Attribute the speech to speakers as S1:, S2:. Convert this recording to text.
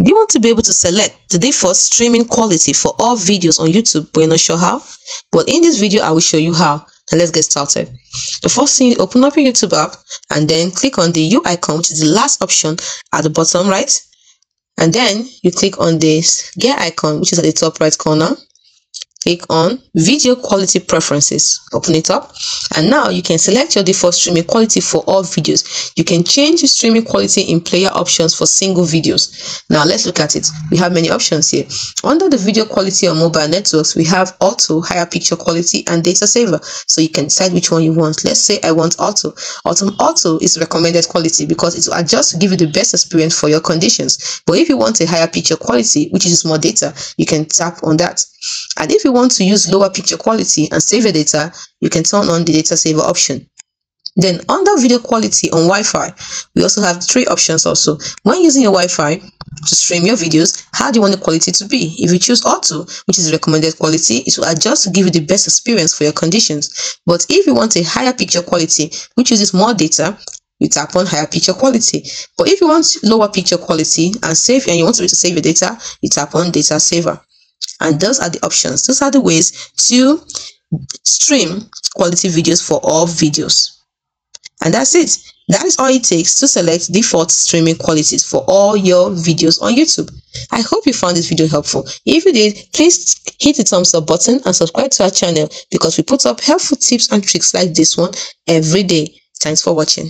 S1: Do you want to be able to select the default streaming quality for all videos on YouTube, but you're not sure how? Well, in this video, I will show you how. Now let's get started. The first thing, open up your YouTube app and then click on the U icon, which is the last option at the bottom right. And then you click on this gear icon, which is at the top right corner. Click on video quality preferences, open it up, and now you can select your default streaming quality for all videos. You can change the streaming quality in player options for single videos. Now let's look at it. We have many options here. Under the video quality on mobile networks, we have auto, higher picture quality, and data saver. So you can decide which one you want. Let's say I want auto. Auto is recommended quality because it will adjust to give you the best experience for your conditions. But if you want a higher picture quality, which is more data, you can tap on that. And if you want to use lower picture quality and save your data, you can turn on the data saver option. Then under video quality on Wi-Fi, we also have three options also. When using your Wi-Fi to stream your videos, how do you want the quality to be? If you choose auto, which is recommended quality, it will adjust to give you the best experience for your conditions. But if you want a higher picture quality, which uses more data, you tap on higher picture quality. But if you want lower picture quality and you want to be able to save your data, you tap on data saver. And those are the options. Those are the ways to stream quality videos for all videos. And that's it. That is all it takes to select default streaming qualities for all your videos on YouTube. I hope you found this video helpful. If you did, please hit the thumbs up button and subscribe to our channel because we put up helpful tips and tricks like this one every day. Thanks for watching.